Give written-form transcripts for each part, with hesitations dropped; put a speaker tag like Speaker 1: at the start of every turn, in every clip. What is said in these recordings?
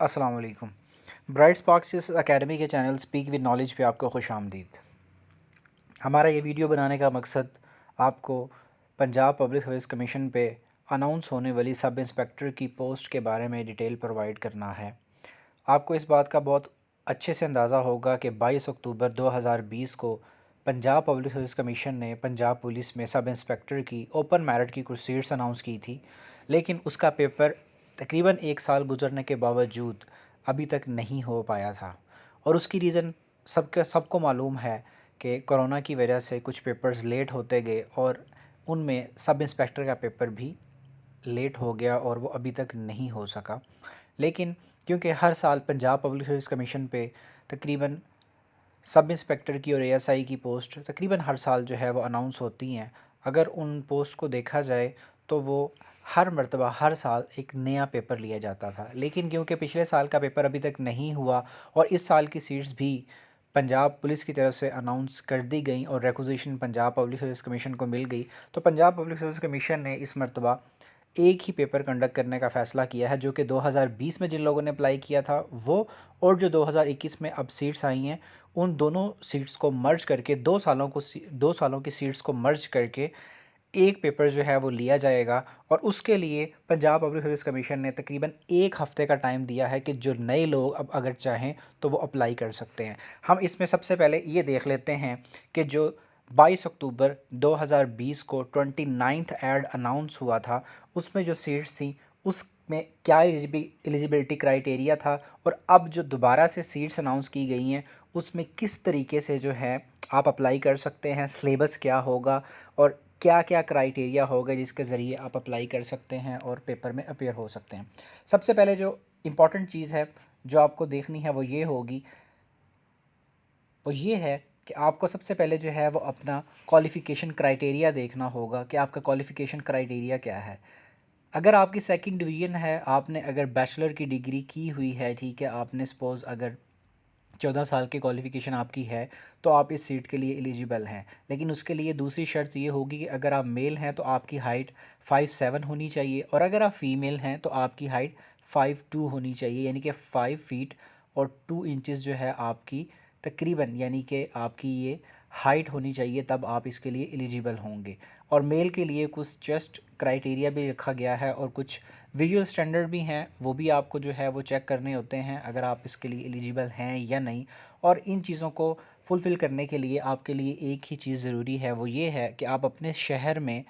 Speaker 1: अस्सलाम वालेकुम। Bright sparks academy के चैनल स्पीक विद नॉलेज पे आपको खुशामदीद। हमारा ये वीडियो बनाने का मकसद आपको पंजाब पब्लिक सर्विस कमीशन पे अनाउंस होने वाली सब इंस्पेक्टर की पोस्ट के बारे में डिटेल प्रोवाइड करना है। आपको इस बात का बहुत अच्छे से अंदाज़ा होगा कि 22 अक्टूबर 2020 को पंजाब पब्लिक सर्विस कमीशन ने पंजाब पुलिस में सब इंस्पेक्टर की ओपन मेरिट की कुछ सीट्स अनाउंस की थी, लेकिन उसका पेपर तकरीबन एक साल गुजरने के बावजूद अभी तक नहीं हो पाया था। और उसकी रीज़न सबको मालूम है कि कोरोना की वजह से कुछ पेपर्स लेट होते गए और उनमें सब इंस्पेक्टर का पेपर भी लेट हो गया और वो अभी तक नहीं हो सका। लेकिन क्योंकि हर साल पंजाब पब्लिक सर्विस कमीशन पे तकरीबन सब इंस्पेक्टर की और एएसआई की पोस्ट तकरीबन हर साल जो है वो अनाउंस होती हैं। अगर उन पोस्ट को देखा जाए तो वो हर मर्तबा हर साल एक नया पेपर लिया जाता था, लेकिन क्योंकि पिछले साल का पेपर अभी तक नहीं हुआ और इस साल की सीट्स भी पंजाब पुलिस की तरफ से अनाउंस कर दी गई और requisition Punjab public service commission को मिल गई, तो पंजाब पब्लिक सर्विस कमीशन ने इस मर्तबा एक ही पेपर कंडक्ट करने का फ़ैसला किया है, जो कि 2020 में जिन लोगों ने अप्लाई किया था वो, और जो 2021 में अब सीट्स आई हैं उन दोनों सीट्स को मर्ज करके 2 सालों की सीट्स को मर्ज करके एक पेपर जो है वो लिया जाएगा। और उसके लिए पंजाब पब्लिक सर्विस कमीशन ने तकरीबन एक हफ़्ते का टाइम दिया है कि जो नए लोग अब अगर चाहें तो वो अप्लाई कर सकते हैं। हम इसमें सबसे पहले ये देख लेते हैं कि जो 22 अक्टूबर 2020 को 29th एड अनाउंस हुआ था उसमें जो सीट्स थी उसमें क्या एलिजिबिलिटी क्राइटेरिया था, और अब जो दोबारा से सीट्स अनाउंस की गई हैं उसमें किस तरीके से जो है आप अप्लाई कर सकते हैं, सिलेबस क्या होगा और क्या क्या क्राइटेरिया होगा जिसके ज़रिए आप अप्लाई कर सकते हैं और पेपर में अपीयर हो सकते हैं। सबसे पहले जो इम्पॉर्टेंट चीज़ है जो आपको देखनी है वो ये है कि आपको सबसे पहले जो है वो अपना क्वालिफ़िकेशन क्राइटेरिया देखना होगा कि आपका क्वालिफ़िकेशन क्राइटेरिया क्या है। अगर आपकी सेकंड डिवीज़न है, आपने अगर बैचलर की डिग्री की हुई है, ठीक है, आपने सपोज़ अगर 14 साल की क्वालिफ़िकेशन आपकी है तो आप इस सीट के लिए एलिजिबल हैं। लेकिन उसके लिए दूसरी शर्त ये होगी कि अगर आप मेल हैं तो आपकी हाइट 5'7" होनी चाहिए, और अगर आप फ़ीमेल हैं तो आपकी हाइट 5'2" होनी चाहिए, यानी कि 5 फीट और 2 इंचज़ जो है आपकी तकरीबन, यानी कि आपकी ये हाइट होनी चाहिए, तब आप इसके लिए एलिजिबल होंगे। और मेल के लिए कुछ चेस्ट क्राइटेरिया भी रखा गया है और कुछ विजुअल स्टैंडर्ड भी हैं, वो भी आपको जो है वो चेक करने होते हैं अगर आप इसके लिए एलिजिबल हैं या नहीं। और इन चीज़ों को फुलफ़िल करने के लिए आपके लिए एक ही चीज़ ज़रूरी है, वो ये है कि आप अपने शहर में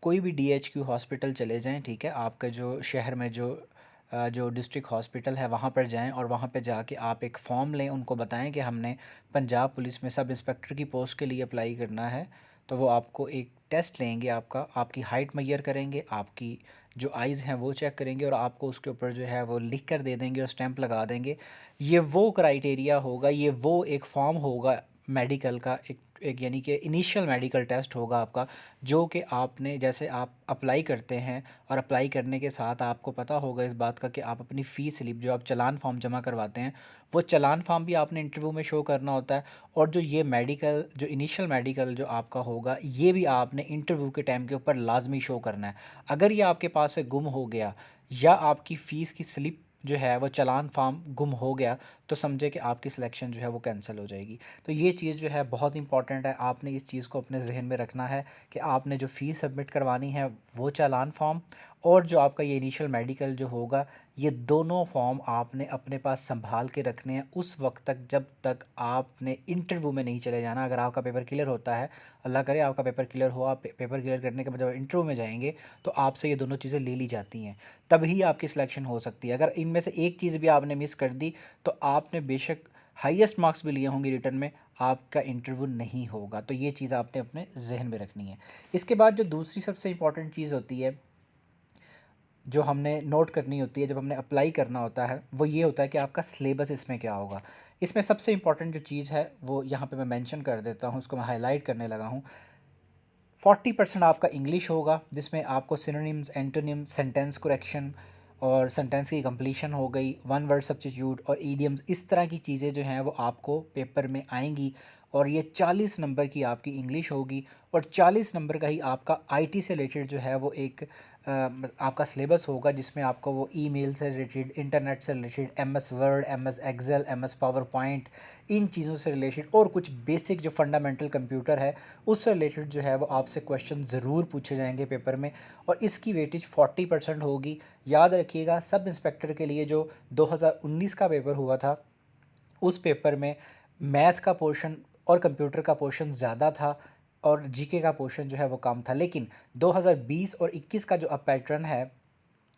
Speaker 1: कोई भी डीएचक्यू हॉस्पिटल चले जाएँ, ठीक है? आपका जो शहर में जो डिस्ट्रिक्ट हॉस्पिटल है वहाँ पर जाएँ और वहाँ पे जाके आप एक फ़ॉर्म लें, उनको बताएँ कि हमने पंजाब पुलिस में सब इंस्पेक्टर की पोस्ट के लिए अप्लाई करना है। तो वो आपको एक टेस्ट लेंगे, आपकी हाइट मेज़र करेंगे, आपकी जो आइज़ हैं वो चेक करेंगे और आपको उसके ऊपर जो है वो लिख कर दे देंगे और स्टैंप लगा देंगे। ये वो क्राइटेरिया होगा, ये वो एक फ़ॉर्म होगा मेडिकल का, एक एक यानी कि इनिशियल मेडिकल टेस्ट होगा आपका, जो कि आपने जैसे आप अप्लाई करते हैं और अप्लाई करने के साथ आपको पता होगा इस बात का कि आप अपनी फ़ी स्लिप जो आप चालान फॉर्म जमा करवाते हैं वो चालान फॉर्म भी आपने इंटरव्यू में शो करना होता है। और जो ये मेडिकल जो इनिशियल मेडिकल जो आपका होगा ये भी आपने इंटरव्यू के टाइम के ऊपर लाजमी शो करना है। अगर ये आपके पास से गुम हो गया या आपकी फ़ीस की स्लिप जो है वो चालान फॉर्म गुम हो गया तो समझे कि आपकी सिलेक्शन जो है वो कैंसिल हो जाएगी। तो ये चीज़ जो है बहुत इंपॉर्टेंट है, आपने इस चीज़ को अपने जहन में रखना है कि आपने जो फ़ीस सबमिट करवानी है वो चालान फॉर्म और जो आपका ये इनिशियल मेडिकल जो होगा, ये दोनों फॉर्म आपने अपने पास संभाल के रखने हैं उस वक्त तक जब तक आपने इंटरव्यू में नहीं चले जाना। अगर आपका पेपर क्लियर होता है, अल्लाह करे आपका पेपर क्लियर हो, आप पेपर क्लियर करने के बाद जब इंटरव्यू में जाएंगे तो आपसे ये दोनों चीज़ें ले ली जाती हैं, तभी आपकी सिलेक्शन हो सकती है। अगर इनमें से एक चीज़ भी आपने मिस कर दी तो आपने बेशक हाईएस्ट मार्क्स भी लिए होंगे रिटर्न में, आपका इंटरव्यू नहीं होगा। तो ये चीज़ आपने अपने जहन में रखनी है। इसके बाद जो दूसरी सबसे इंपॉर्टेंट चीज़ होती है जो हमने नोट करनी होती है जब हमने अप्लाई करना होता है, वो ये होता है कि आपका सिलेबस इसमें क्या होगा। इसमें सबसे इंपॉर्टेंट जो चीज़ है वो यहाँ पे मैं मेंशन कर देता हूँ, उसको मैं हाईलाइट करने लगा हूँ। 40% आपका इंग्लिश होगा जिसमें आपको सिनोनिम्स, एंटोनिम, सेंटेंस करेक्शन और सेंटेंस की कंप्लीशन हो गई, वन वर्ड सब्स्टिट्यूट और ईडियम्स, इस तरह की चीज़ें जो हैं वो आपको पेपर में आएंगी। और ये 40 नंबर की आपकी इंग्लिश होगी और 40 नंबर का ही आपका आईटी से रिलेटेड जो है वो एक आपका सिलेबस होगा जिसमें आपको वो ईमेल से रिलेटेड, इंटरनेट से related, MS Word, MS Excel, MS power point, इन चीज़ों से रिलेटेड और कुछ बेसिक जो फंडामेंटल कंप्यूटर है उससे रिलेटेड जो है वो आपसे क्वेश्चन ज़रूर पूछे जाएंगे पेपर में। और इसकी वेटेज 40% होगी। याद रखिएगा, सब इंस्पेक्टर के लिए जो 2019 का पेपर हुआ था उस पेपर में मैथ का पोर्शन और कंप्यूटर का पोर्शन ज़्यादा था और जीके का पोर्शन जो है वो कम था। लेकिन 2020 और 21 का जो अब पैटर्न है,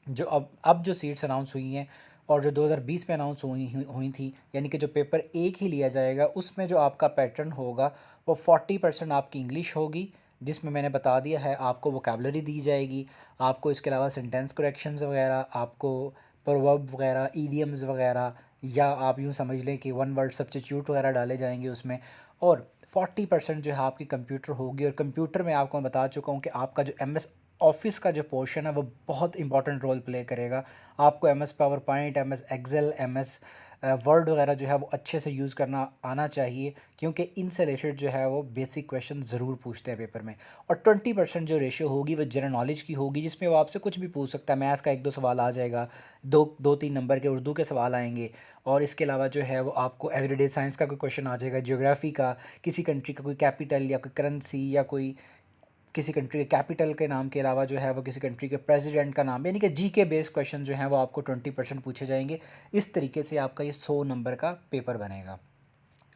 Speaker 1: जो अब जो सीट्स अनाउंस हुई हैं और जो 2020 में अनाउंस हुई थी, यानी कि जो पेपर एक ही लिया जाएगा, उसमें जो आपका पैटर्न होगा वो 40% आपकी इंग्लिश होगी, जिसमें मैंने बता दिया है आपको वोकेबलरी दी जाएगी, आपको इसके अलावा सेंटेंस करेक्शंस वगैरह, आपको प्रोवर्ब वगैरह, ईडियम्स वगैरह, या आप यूँ समझ लें कि वन वर्ड सब्स्टिट्यूट वगैरह डाले जाएंगे उसमें। और 40% जो है आपकी कंप्यूटर होगी। और कंप्यूटर में आपको मैं बता चुका हूँ कि आपका जो एम एस ऑफिस का जो पोर्शन है वो बहुत इंपॉर्टेंट रोल प्ले करेगा। आपको M S PowerPoint, M S Excel, M S Word वगैरह जो है वो अच्छे से यूज़ करना आना चाहिए, क्योंकि इनसे रिलेटेड जो है वो बेसिक क्वेश्चन ज़रूर पूछते हैं पेपर में। और 20% जो रेशियो होगी वो जनरल नॉलेज की होगी, जिसमें वो आपसे कुछ भी पूछ सकता है। मैथ का एक दो सवाल आ जाएगा, दो तीन नंबर के उर्दू के सवाल आएंगे, और इसके अलावा जो है वो आपको एवरीडे साइंस का कोई क्वेश्चन आ जाएगा, ज्योग्राफी का, किसी कंट्री का कोई कैपिटल या कोई करेंसी या कोई किसी कंट्री के कैपिटल के नाम के अलावा जो है वो किसी कंट्री के प्रेसिडेंट का नाम, यानी कि जी के बेस्ड क्वेश्चन जो हैं वो आपको 20% पूछे जाएंगे। इस तरीके से आपका ये 100 नंबर का पेपर बनेगा।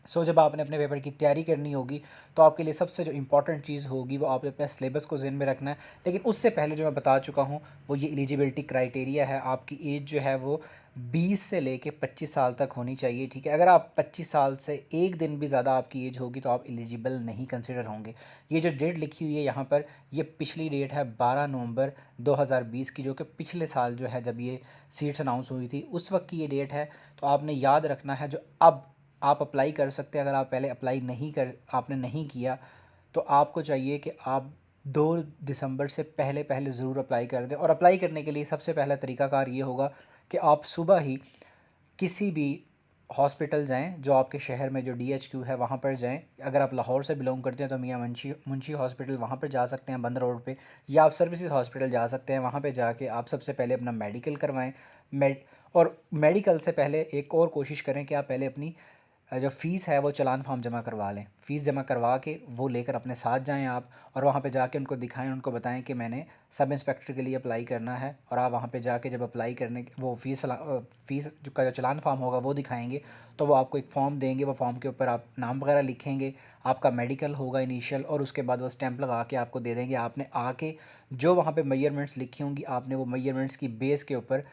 Speaker 1: जब आपने अपने पेपर की तैयारी करनी होगी तो आपके लिए सबसे जो इम्पोर्टेंट चीज़ होगी वो आपने अपने सिलेबस को ज़हन में रखना है। लेकिन उससे पहले जो मैं बता चुका हूँ वो ये एलिजिबिलिटी क्राइटेरिया है। आपकी एज जो है वो 20 से लेके 25 साल तक होनी चाहिए, ठीक है। अगर आप 25 साल से एक दिन भी ज़्यादा आपकी एज होगी तो आप एलिजिबल नहीं कंसिडर होंगे। ये जो डेट लिखी हुई है यहाँ पर, ये पिछली डेट है 12 नवंबर 2020 की, जो कि पिछले साल जो है जब ये सीट्स अनाउंस हुई थी उस वक्त की ये डेट है। तो आपने याद रखना है, जो अब आप अप्लाई कर सकते हैं, अगर आप पहले अप्लाई आपने नहीं किया तो आपको चाहिए कि आप 2 दिसंबर से पहले पहले ज़रूर अप्लाई कर दें। और अप्लाई करने के लिए सबसे पहला तरीकाकार ये होगा कि आप सुबह ही किसी भी हॉस्पिटल जाएं जो आपके शहर में जो DHQ है वहाँ पर जाएं। अगर आप लाहौर से बिलोंग करते हैं तो मियाँ मुंशी मुंशी हॉस्पिटल वहाँ पर जा सकते हैं बंद रोड पे, या आप सर्विसेज हॉस्पिटल जा सकते हैं। वहाँ पे जाके आप सबसे पहले अपना मेडिकल करवाएं। मेड और मेडिकल से पहले एक और कोशिश करें कि आप पहले अपनी जो फ़ीस है वो चालान फॉर्म जमा करवा लें। फ़ीस जमा करवा के वो लेकर अपने साथ जाएं आप, और वहाँ पे जाके उनको दिखाएं, उनको बताएं कि मैंने सब इंस्पेक्टर के लिए अप्लाई करना है। और आप वहाँ पे जाके जब अप्लाई करने वो फ़ीस जो का जो चालान फॉर्म होगा वो दिखाएंगे तो वो आपको एक फ़ॉर्म देंगे। वो फ़ॉर्म के ऊपर आप नाम वगैरह लिखेंगे, आपका मेडिकल होगा इनिशियल, और उसके बाद वो स्टैंप लगा के आपको दे देंगे। आपने आके जो वहाँ पे मेजरमेंट्स लिखी होंगी आपने वो मेजरमेंट्स की बेस के ऊपर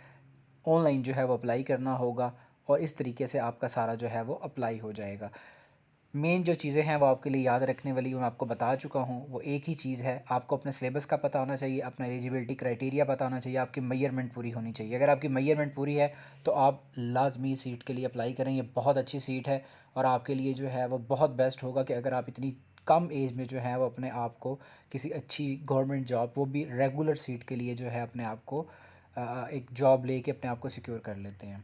Speaker 1: ऑनलाइन जो है वो अप्लाई करना होगा, और इस तरीके से आपका सारा जो है वो अप्लाई हो जाएगा। मेन जो चीज़ें हैं वो आपके लिए याद रखने वाली मैं आपको बता चुका हूँ। वो एक ही चीज़ है, आपको अपने सिलेबस का पता होना चाहिए, अपना एलिजिबिलिटी क्राइटेरिया पता होना चाहिए, आपकी मेजरमेंट पूरी होनी चाहिए। अगर आपकी मेजरमेंट पूरी है तो आप लाजमी सीट के लिए अप्लाई करें। ये बहुत अच्छी सीट है और आपके लिए जो है वो बहुत बेस्ट होगा कि अगर आप इतनी कम एज में जो है वो अपने आप को किसी अच्छी गवर्नमेंट जॉब, वो भी रेगुलर सीट के लिए जो है अपने आप को एक जॉब लेके अपने आप को सिक्योर कर लेते हैं।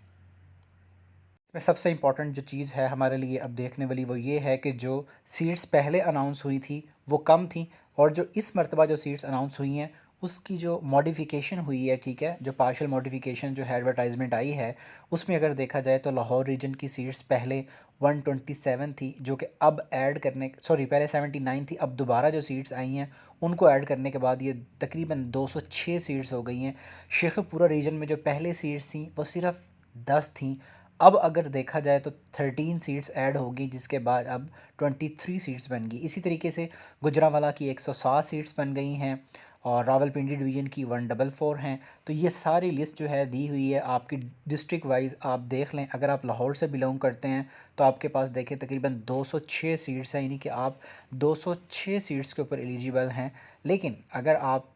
Speaker 1: इसमें सबसे इम्पॉर्टेंट जो चीज़ है हमारे लिए अब देखने वाली वो ये है कि जो सीट्स पहले अनाउंस हुई थी वो कम थी, और जो इस मरतबा जो सीट्स अनाउंस हुई हैं उसकी जो मॉडिफिकेशन हुई है, ठीक है, जो पार्शियल मॉडिफिकेशन जो है एडवर्टाइजमेंट आई है उसमें अगर देखा जाए तो लाहौर रीजन की सीट्स पहले 127 थी, जो कि अब ऐड करने सॉरी पहले 79 थी, अब दोबारा जो सीट्स आई हैं उनको ऐड करने के बाद ये तकरीबन 206 सीट्स हो गई हैं। शेखपुरा रीजन में जो पहले सीट्स थी वो सिर्फ 10 थी, अब अगर देखा जाए तो 13 सीट्स ऐड होगी, जिसके बाद अब 23 सीट्स बन गई। इसी तरीके से गुजरांवाला की 107 सीट्स बन गई हैं, और रावलपिंडी डिवीज़न की 144 हैं। तो ये सारी लिस्ट जो है दी हुई है आपकी डिस्ट्रिक्ट वाइज, आप देख लें। अगर आप लाहौर से बिलोंग करते हैं तो आपके पास देखें तकरीबन 206 सीट्स हैं, यानी कि आप 206 सीट्स के ऊपर एलिजिबल हैं। लेकिन अगर आप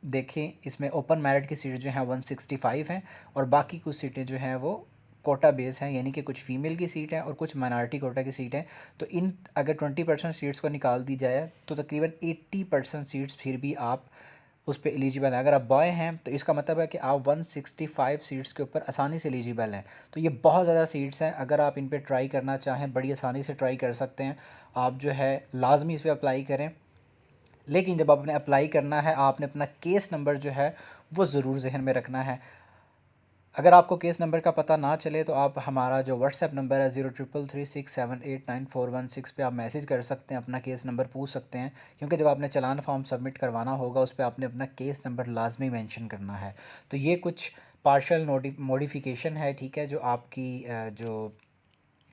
Speaker 1: देखें इसमें ओपन मेरिट की सीट जो हैं 165 हैं, और बाकी कुछ सीटें जो हैं वो कोटा बेस हैं, यानी कि कुछ फीमेल की सीट है और कुछ माइनॉरिटी कोटा की सीट है। तो इन अगर 20% सीट्स को निकाल दी जाए तो तकरीबन 80% सीट्स फिर भी आप उस पर एलिजिबल हैं। अगर आप बॉय हैं तो इसका मतलब है कि आप 165 सीट्स के ऊपर आसानी से एलिजिबल हैं। तो ये बहुत ज़्यादा सीट्स हैं, अगर आप इन पर ट्राई करना चाहें बड़ी आसानी से ट्राई कर सकते हैं। आप जो है लाजमी इस पर अप्लाई करें। लेकिन जब आपने अप्लाई करना है, आपने अपना केस नंबर जो है वो ज़रूर ज़हन में रखना है। अगर आपको केस नंबर का पता ना चले तो आप हमारा जो व्हाट्सएप नंबर है 0333678941 पे आप मैसेज कर सकते हैं, अपना केस नंबर पूछ सकते हैं, क्योंकि जब आपने चालान फॉर्म सबमिट करवाना होगा उस पे आपने अपना केस नंबर लाजमी मेंशन करना है। तो ये कुछ पार्शल मॉडिफिकेशन है, ठीक है, जो आपकी जो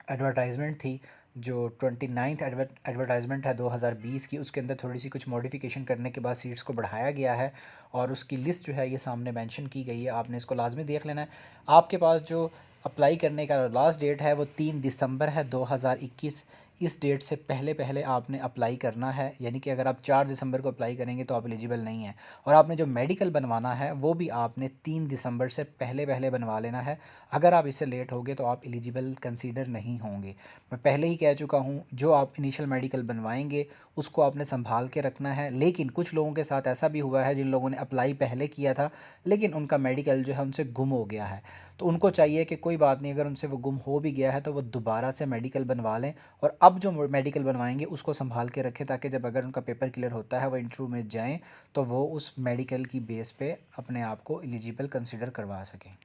Speaker 1: एडवर्टाइजमेंट थी, जो 29th एडवर्टाइजमेंट है 2020 की, उसके अंदर थोड़ी सी कुछ मॉडिफिकेशन करने के बाद सीट्स को बढ़ाया गया है और उसकी लिस्ट जो है ये सामने मेंशन की गई है, आपने इसको लाजमी देख लेना है। आपके पास जो अप्लाई करने का लास्ट डेट है वो 3 दिसंबर है 2021। इस डेट से पहले पहले आपने अप्लाई करना है, यानी कि अगर आप 4 दिसंबर को अप्लाई करेंगे तो आप एलिजिबल नहीं हैं। और आपने जो मेडिकल बनवाना है वो भी आपने 3 दिसंबर से पहले पहले बनवा लेना है। अगर आप इससे लेट होगे तो आप एलिजिबल कंसीडर नहीं होंगे। मैं पहले ही कह चुका हूँ, जो आप इनिशियल मेडिकल बनवाएंगे उसको आपने संभाल के रखना है। लेकिन कुछ लोगों के साथ ऐसा भी हुआ है जिन लोगों ने अप्लाई पहले किया था लेकिन उनका मेडिकल जो है उनसे गुम हो गया है। तो उनको चाहिए कि कोई बात नहीं, अगर उनसे वो गुम हो भी गया है तो वो दोबारा से मेडिकल बनवा लें और अब जो मेडिकल बनवाएंगे उसको संभाल के रखें, ताकि जब अगर उनका पेपर क्लियर होता है वो इंटरव्यू में जाएँ तो वो उस मेडिकल की बेस पे अपने आप को एलिजिबल कंसिडर करवा सकें।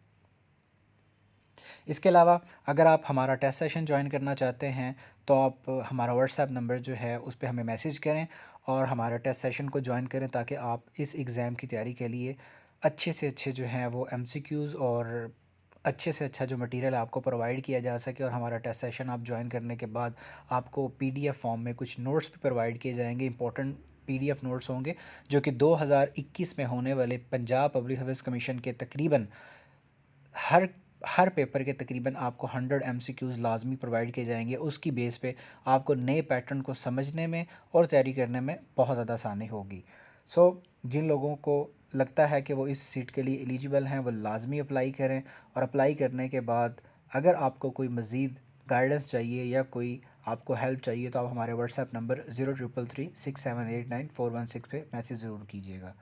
Speaker 1: इसके अलावा अगर आप हमारा टेस्ट सेशन ज्वाइन करना चाहते हैं तो आप हमारा व्हाट्सएप नंबर जो है उस पे हमें मैसेज करें और हमारा टेस्ट सेशन को ज्वाइन करें, ताकि आप इस एग्ज़ाम की तैयारी के लिए अच्छे से अच्छे जो हैं वो एमसीक्यूज़ और अच्छे से अच्छा जो मटेरियल आपको प्रोवाइड किया जा सके। और हमारा टेस्ट सेशन आप ज्वाइन करने के बाद आपको पीडीएफ फॉर्म में कुछ नोट्स भी प्रोवाइड किए जाएंगे, इंपॉर्टेंट पीडीएफ नोट्स होंगे जो कि 2021 में होने वाले पंजाब पब्लिक सर्विस कमीशन के तकरीबन हर हर पेपर के तकरीबन आपको 100 एमसीक्यूज़ लाजमी प्रोवाइड किए जाएंगे। उसकी बेस पे आपको नए पैटर्न को समझने में और तैयारी करने में बहुत ज़्यादा आसानी होगी। सो जिन लोगों को लगता है कि वो इस सीट के लिए एलिजिबल हैं वो लाजमी अप्लाई करें। और अप्लाई करने के बाद अगर आपको कोई मज़ीद गाइडेंस चाहिए या कोई आपको हेल्प चाहिए तो आप हमारे व्हाट्सएप नंबर 0333678941 पे मैसेज ज़रूर कीजिएगा।